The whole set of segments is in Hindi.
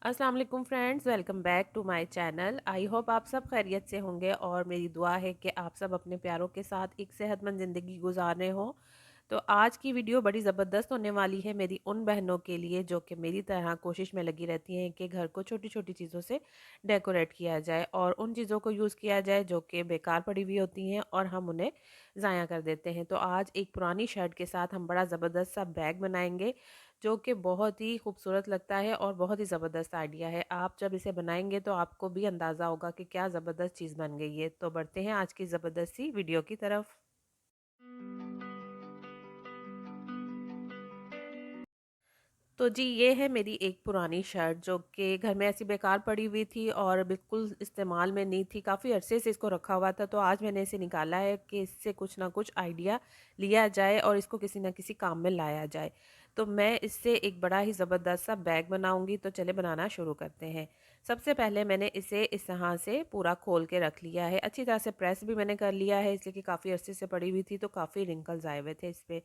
अस्सलाम वालेकुम friends, welcome back to my channel. I hope आप सब खैरियत से होंगे और मेरी दुआ है कि आप सब अपने प्यारों के साथ एक सेहतमंद ज़िंदगी गुजार रहे हो। तो आज की वीडियो बड़ी ज़बरदस्त होने वाली है मेरी उन बहनों के लिए जो कि मेरी तरह कोशिश में लगी रहती हैं कि घर को छोटी छोटी चीज़ों से डेकोरेट किया जाए और उन चीज़ों को यूज़ किया जाए जो कि बेकार पड़ी हुई होती हैं और हम उन्हें ज़ाया कर देते हैं। तो आज एक पुरानी शर्ट के साथ हम बड़ा ज़बरदस्त सा बैग बनाएंगे जो कि बहुत ही खूबसूरत लगता है और बहुत ही ज़बरदस्त आइडिया है। आप जब इसे बनाएंगे तो आपको भी अंदाज़ा होगा कि क्या ज़बरदस्त चीज़ बन गई है। तो बढ़ते हैं आज की ज़बरदस्त सी वीडियो की तरफ। तो जी, ये है मेरी एक पुरानी शर्ट जो कि घर में ऐसी बेकार पड़ी हुई थी और बिल्कुल इस्तेमाल में नहीं थी। काफ़ी अरसे से इसको रखा हुआ था, तो आज मैंने इसे निकाला है कि इससे कुछ ना कुछ आइडिया लिया जाए और इसको किसी ना किसी काम में लाया जाए। तो मैं इससे एक बड़ा ही ज़बरदस्त सा बैग बनाऊंगी। तो चले बनाना शुरू करते हैं। सबसे पहले मैंने इसे इस तरह से पूरा खोल के रख लिया है। अच्छी तरह से प्रेस भी मैंने कर लिया है, इसलिए कि काफ़ी अरसे से पड़ी हुई थी तो काफ़ी रिंकल्स आए हुए थे इस पे।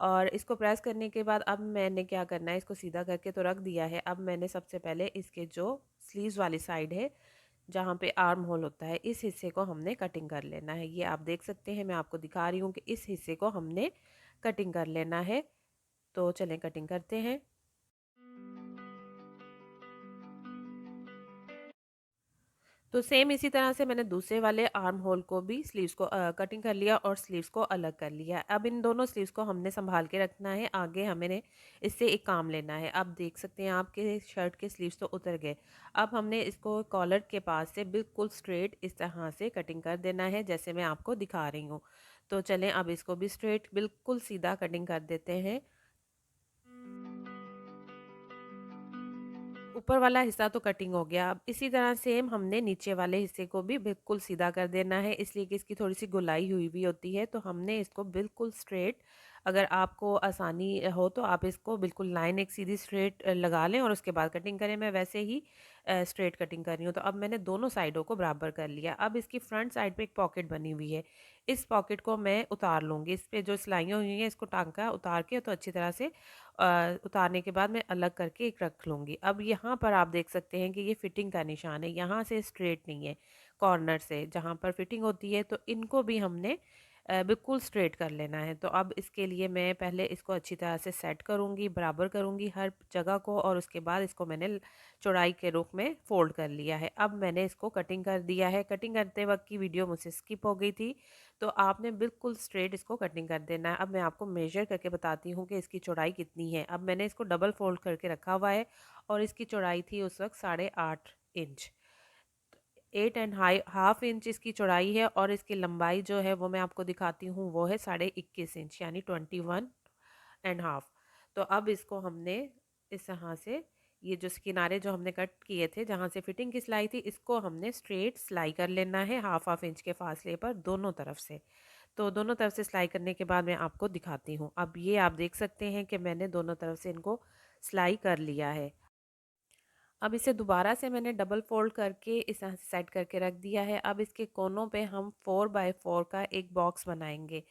और इसको प्रेस करने के बाद अब मैंने क्या करना है, इसको सीधा करके तो रख दिया है। अब मैंने सबसे पहले इसके जो स्लीव्स वाली साइड है, जहाँ पे आर्म होल होता है, इस हिस्से को हमने कटिंग कर लेना है। ये आप देख सकते हैं, मैं आपको दिखा रही हूँ कि इस हिस्से को हमने कटिंग कर लेना है। तो चलें कटिंग करते हैं। तो सेम इसी तरह से मैंने दूसरे वाले आर्म होल को भी स्लीव्स को कटिंग कर लिया और स्लीव्स को अलग कर लिया। अब इन दोनों स्लीव्स को हमने संभाल के रखना है। आगे हमें इससे एक काम लेना है। अब देख सकते हैं आपके शर्ट के स्लीव्स तो उतर गए। अब हमने इसको कॉलर के पास से बिल्कुल स्ट्रेट इस तरह से कटिंग कर देना है, जैसे मैं आपको दिखा रही हूँ। तो चलें अब इसको भी स्ट्रेट बिल्कुल सीधा कटिंग कर देते हैं। ऊपर वाला हिस्सा तो कटिंग हो गया। अब इसी तरह सेम हमने नीचे वाले हिस्से को भी बिल्कुल सीधा कर देना है, इसलिए कि इसकी थोड़ी सी गोलाई हुई भी होती है। तो हमने इसको बिल्कुल स्ट्रेट, अगर आपको आसानी हो तो आप इसको बिल्कुल लाइन एक सीधी स्ट्रेट लगा लें और उसके बाद कटिंग करें। मैं वैसे ही स्ट्रेट कटिंग कर रही हूँ। तो अब मैंने दोनों साइडों को बराबर कर लिया। अब इसकी फ्रंट साइड पे एक पॉकेट बनी हुई है, इस पॉकेट को मैं उतार लूँगी। इस पे जो सिलाइयाँ हुई हैं इसको टांका उतार के तो अच्छी तरह से उतारने के बाद मैं अलग करके एक रख लूँगी। अब यहाँ पर आप देख सकते हैं कि ये फिटिंग का निशान है, यहाँ से स्ट्रेट नहीं है, कॉर्नर से जहाँ पर फिटिंग होती है। तो इनको भी हमने बिल्कुल स्ट्रेट कर लेना है। तो अब इसके लिए मैं पहले इसको अच्छी तरह से सेट करूँगी, बराबर करूँगी हर जगह को, और उसके बाद इसको मैंने चौड़ाई के रूप में फ़ोल्ड कर लिया है। अब मैंने इसको कटिंग कर दिया है। कटिंग करते वक्त की वीडियो मुझसे स्किप हो गई थी, तो आपने बिल्कुल स्ट्रेट इसको कटिंग कर देना है। अब मैं आपको मेजर करके बताती हूँ कि इसकी चौड़ाई कितनी है। अब मैंने इसको डबल फोल्ड करके रखा हुआ है और इसकी चौड़ाई थी उस वक्त 8.5 इंच। 8.5 इंच इसकी चौड़ाई है और इसकी लंबाई जो है वो मैं आपको दिखाती हूँ, वो है 21.5 इंच, यानी 21.5। तो अब इसको हमने इस तरह से, ये जो किनारे जो हमने कट किए थे जहाँ से फिटिंग की सिलाई थी, इसको हमने स्ट्रेट सिलाई कर लेना है हाफ हाफ इंच के फासले पर दोनों तरफ से। तो दोनों तरफ से सिलाई करने के बाद मैं आपको दिखाती हूँ। अब ये आप देख सकते हैं कि मैंने दोनों तरफ से इनको सिलाई कर लिया है। अब इसे दोबारा से मैंने डबल फोल्ड करके इस तरह से सेट करके रख दिया है। अब इसके कोनों पे हम 4x4 का एक बॉक्स बनाएंगे।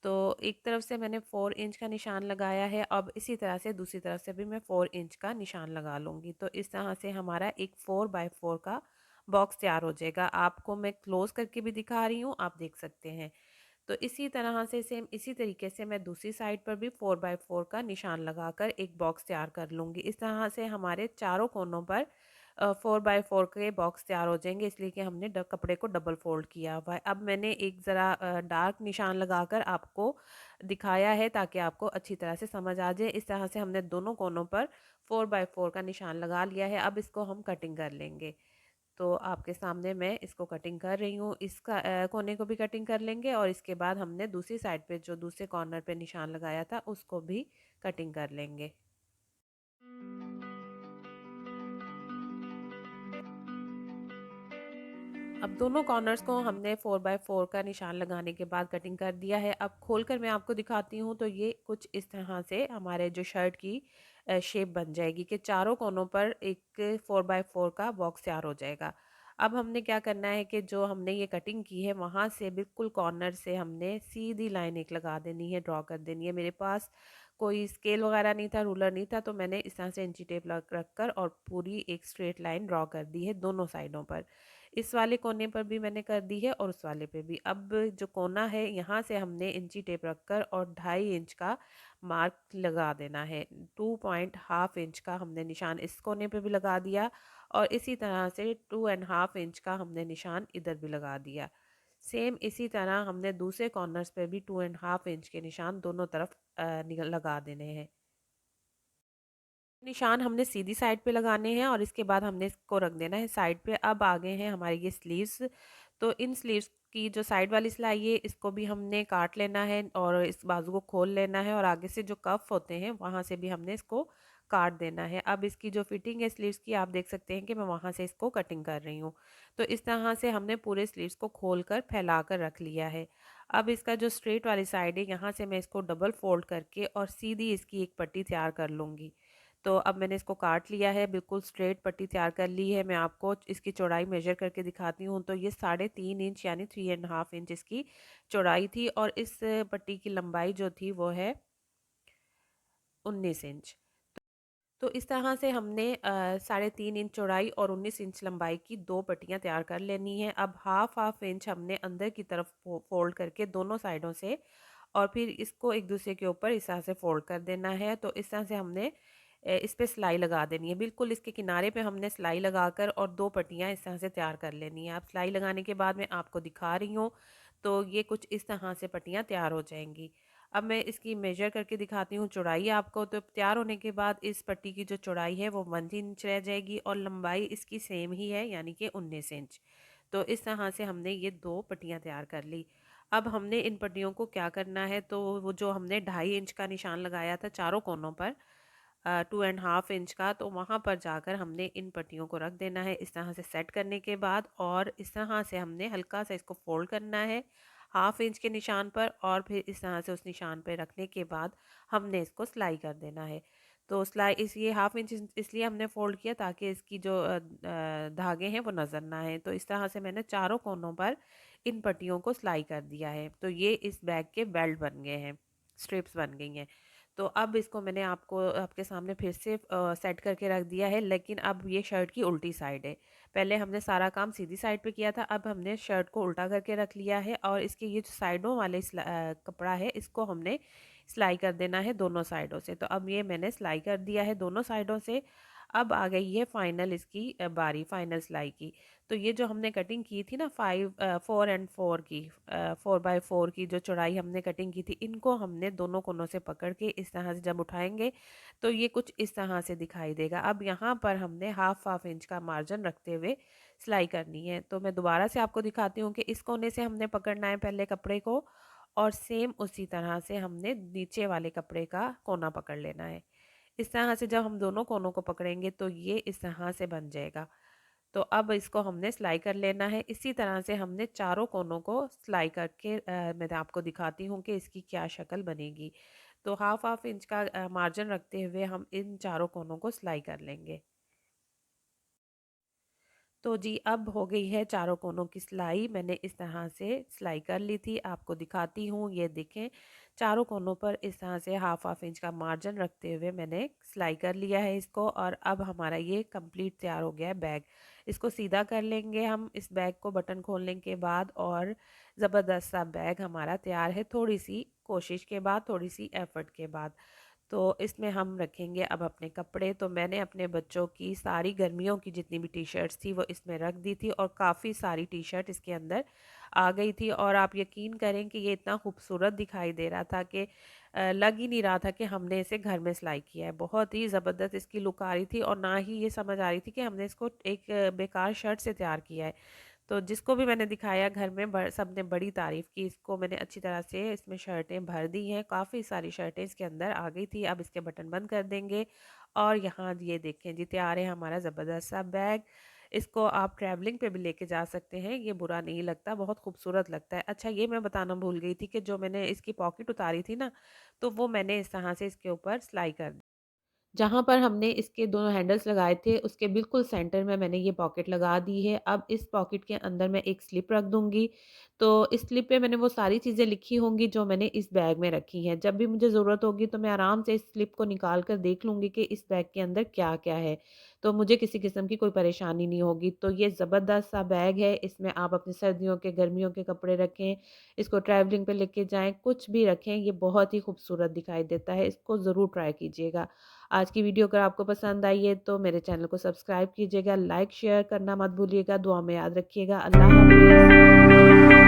तो एक तरफ से मैंने 4 इंच का निशान लगाया है। अब इसी तरह से दूसरी तरफ से भी मैं 4 इंच का निशान लगा लूँगी। तो इस तरह से हमारा एक 4x4 का बॉक्स तैयार हो जाएगा। आपको मैं क्लोज करके भी दिखा रही हूँ, आप देख सकते हैं। तो इसी तरह से सेम इसी तरीके से मैं दूसरी साइड पर भी 4x4 का निशान लगाकर एक बॉक्स तैयार कर लूँगी। इस तरह से हमारे चारों कोनों पर 4x4 के बॉक्स तैयार हो जाएंगे, इसलिए कि हमने कपड़े को डबल फोल्ड किया हुआ है। अब मैंने एक ज़रा डार्क निशान लगाकर आपको दिखाया है ताकि आपको अच्छी तरह से समझ आ जाए। इस तरह से हमने दोनों कोनों पर 4x4 का निशान लगा लिया है। अब इसको हम कटिंग कर लेंगे। तो आपके सामने मैं इसको कटिंग कर रही हूँ। इसका कोने को भी कटिंग कर लेंगे और इसके बाद हमने दूसरी साइड पे जो दूसरे कॉर्नर पे निशान लगाया था उसको भी कटिंग कर लेंगे। अब दोनों कॉर्नर्स को हमने 4x4 का निशान लगाने के बाद कटिंग कर दिया है। अब खोलकर मैं आपको दिखाती हूँ। तो ये कुछ इस तरह से हमारे जो शर्ट की शेप बन जाएगी कि चारों कोनों पर एक 4x4 का बॉक्स तैयार हो जाएगा। अब हमने क्या करना है कि जो हमने ये कटिंग की है वहाँ से बिल्कुल कॉर्नर से हमने सीधी लाइन एक लगा देनी है, ड्रॉ कर देनी है। मेरे पास कोई स्केल वगैरह नहीं था, रूलर नहीं था, तो मैंने इस तरह से इंची टेप रख कर और पूरी एक स्ट्रेट लाइन ड्रॉ कर दी है दोनों साइडों पर। इस वाले कोने पर भी मैंने कर दी है और उस वाले पे भी। अब जो कोना है यहाँ से हमने इंची टेप रखकर और 2.5 इंच का मार्क लगा देना है। 2.5 इंच का हमने निशान इस कोने पे भी लगा दिया और इसी तरह से 2.5 इंच का हमने निशान इधर भी लगा दिया। सेम इसी तरह हमने दूसरे कॉर्नर्स पे भी 2.5 इंच के निशान दोनों तरफ लगा देने हैं। निशान हमने सीधी साइड पे लगाने हैं और इसके बाद हमने इसको रख देना है साइड पे। अब आगे हैं हमारे ये स्लीव्स। तो इन स्लीव्स की जो साइड वाली सिलाई है इसको भी हमने काट लेना है और इस बाजू को खोल लेना है और आगे से जो कफ होते हैं वहाँ से भी हमने इसको काट देना है। अब इसकी जो फिटिंग है स्लीव्स की, आप देख सकते हैं कि मैं वहाँ से इसको कटिंग कर रही हूँ। तो इस तरह से हमने पूरे स्लीव्स को खोल कर फैला कर रख लिया है। अब इसका जो स्ट्रेट वाली साइड है यहाँ से मैं इसको डबल फोल्ड करके और सीधी इसकी एक पट्टी तैयार कर लूँगी। तो अब मैंने इसको काट लिया है, बिल्कुल स्ट्रेट पट्टी तैयार कर ली है। मैं आपको इसकी चौड़ाई मेजर करके दिखाती हूँ। तो ये 3.5 इंच यानी 3.5 इंच इसकी चौड़ाई थी और इस पट्टी की लंबाई जो थी वो है 19 इंच। तो इस तरह से हमने 3.5 इंच चौड़ाई और 19 इंच लंबाई की दो पट्टियाँ तैयार कर लेनी है। अब हाफ इंच हमने अंदर की तरफ फोल्ड करके दोनों साइडों से और फिर इसको एक दूसरे के ऊपर इस तरह से फोल्ड कर देना है। तो इस तरह से हमने इस पे सिलाई लगा देनी है। बिल्कुल इसके किनारे पे हमने सिलाई लगाकर और दो पट्टियाँ इस तरह से तैयार कर लेनी है। अब सिलाई लगाने के बाद मैं आपको दिखा रही हूँ। तो ये कुछ इस तरह से पट्टियाँ तैयार हो जाएंगी। अब मैं इसकी मेजर करके दिखाती हूँ चौड़ाई आपको। तो तैयार होने के बाद इस पट्टी की जो चौड़ाई है वो 1 इंच रह जाएगी और लंबाई इसकी सेम ही है यानी कि 19 इंच। तो इस तरह से हमने ये दो पट्टियाँ तैयार कर ली। अब हमने इन पट्टियों को क्या करना है, तो वो जो हमने 2.5 इंच का निशान लगाया था चारों कोनों पर 2.5 इंच का, तो वहाँ पर जाकर हमने इन पट्टियों को रख देना है इस तरह से सेट करने के बाद। और इस तरह से हमने हल्का सा इसको फोल्ड करना है 1/2 इंच के निशान पर और फिर इस तरह से उस निशान पर रखने के बाद हमने इसको सिलाई कर देना है। तो सिलाई इस ये 1/2 इंच इसलिए हमने फोल्ड किया ताकि इसकी जो धागे हैं वो नज़र ना आए। तो इस तरह से मैंने चारों कोनों पर इन पट्टियों को सिलाई कर दिया है। तो ये इस बैग के बेल्ट बन गए हैं, स्ट्रिप्स बन गई हैं। तो अब इसको मैंने आपको आपके सामने फिर से सेट करके रख दिया है, लेकिन अब ये शर्ट की उल्टी साइड है। पहले हमने सारा काम सीधी साइड पे किया था, अब हमने शर्ट को उल्टा करके रख लिया है और इसके ये जो साइडों वाले कपड़ा है इसको हमने सिलाई कर देना है दोनों साइडों से। तो अब ये मैंने सिलाई कर दिया है दोनों साइडों से। अब आ गई है फाइनल इसकी बारी फाइनल सिलाई की। तो ये जो हमने कटिंग की थी ना 4 की 4x4 की जो चौड़ाई हमने कटिंग की थी, इनको हमने दोनों कोनों से पकड़ के इस तरह से जब उठाएंगे तो ये कुछ इस तरह से दिखाई देगा। अब यहाँ पर हमने हाफ इंच का मार्जिन रखते हुए सिलाई करनी है। तो मैं दोबारा से आपको दिखाती हूँ कि इस कोने से हमने पकड़ना है पहले कपड़े को और सेम उसी तरह से हमने नीचे वाले कपड़े का कोना पकड़ लेना है। इस तरह से जब हम दोनों कोनों को पकड़ेंगे तो ये इस तरह से बन जाएगा। तो अब इसको हमने सिलाई कर लेना है। इसी तरह से हमने चारों कोनों को सिलाई करके मैं आपको दिखाती हूँ कि इसकी क्या शक्ल बनेगी। तो हाफ इंच का मार्जिन रखते हुए हम इन चारों कोनों को सिलाई कर लेंगे। तो जी अब हो गई है चारों कोनों की सिलाई। मैंने इस तरह से सिलाई कर ली थी, आपको दिखाती हूँ। ये देखें, चारों कोनों पर इस तरह से हाफ इंच का मार्जिन रखते हुए मैंने सिलाई कर लिया है इसको। और अब हमारा ये कंप्लीट तैयार हो गया है बैग। इसको सीधा कर लेंगे हम इस बैग को बटन खोलने के बाद और ज़बरदस्त सा बैग हमारा तैयार है, थोड़ी सी कोशिश के बाद, थोड़ी सी एफर्ट के बाद। तो इसमें हम रखेंगे अब अपने कपड़े। तो मैंने अपने बच्चों की सारी गर्मियों की जितनी भी टी शर्ट्स थी वो इसमें रख दी थी और काफ़ी सारी टी शर्ट इसके अंदर आ गई थी। और आप यकीन करें कि ये इतना खूबसूरत दिखाई दे रहा था कि लग ही नहीं रहा था कि हमने इसे घर में सिलाई किया है। बहुत ही ज़बरदस्त इसकी लुक आ रही थी और ना ही ये समझ आ रही थी कि हमने इसको एक बेकार शर्ट से तैयार किया है। तो जिसको भी मैंने दिखाया घर में सब ने बड़ी तारीफ़ की। इसको मैंने अच्छी तरह से इसमें शर्टें भर दी हैं, काफ़ी सारी शर्टें इसके अंदर आ गई थी। अब इसके बटन बंद कर देंगे और यहाँ ये देखें जी तैयार है हमारा ज़बरदस्त सा बैग। इसको आप ट्रैवलिंग पे भी लेके जा सकते हैं, ये बुरा नहीं लगता, बहुत खूबसूरत लगता है। अच्छा ये मैं बताना भूल गई थी कि जो मैंने इसकी पॉकेट उतारी थी ना, तो वो मैंने इस तरह से इसके ऊपर सिलाई कर दी। जहाँ पर हमने इसके दोनों हैंडल्स लगाए थे उसके बिल्कुल सेंटर में मैंने ये पॉकेट लगा दी है। अब इस पॉकेट के अंदर मैं एक स्लिप रख दूँगी। तो इस स्लिप पे मैंने वो सारी चीज़ें लिखी होंगी जो मैंने इस बैग में रखी हैं। जब भी मुझे ज़रूरत होगी तो मैं आराम से इस स्लिप को निकाल कर देख लूँगी कि इस बैग के अंदर क्या-क्या है। तो मुझे किसी किस्म की कोई परेशानी नहीं होगी। तो ये ज़बरदस्त सा बैग है, इसमें आप अपने सर्दियों के, गर्मियों के कपड़े रखें, इसको ट्रैवलिंग पे लेके जाएँ, कुछ भी रखें, ये बहुत ही खूबसूरत दिखाई देता है। इसको ज़रूर ट्राई कीजिएगा। आज की वीडियो अगर आपको पसंद आई है तो मेरे चैनल को सब्सक्राइब कीजिएगा, लाइक शेयर करना मत भूलिएगा, दुआ में याद रखिएगा। अल्लाह हाफ़िज़।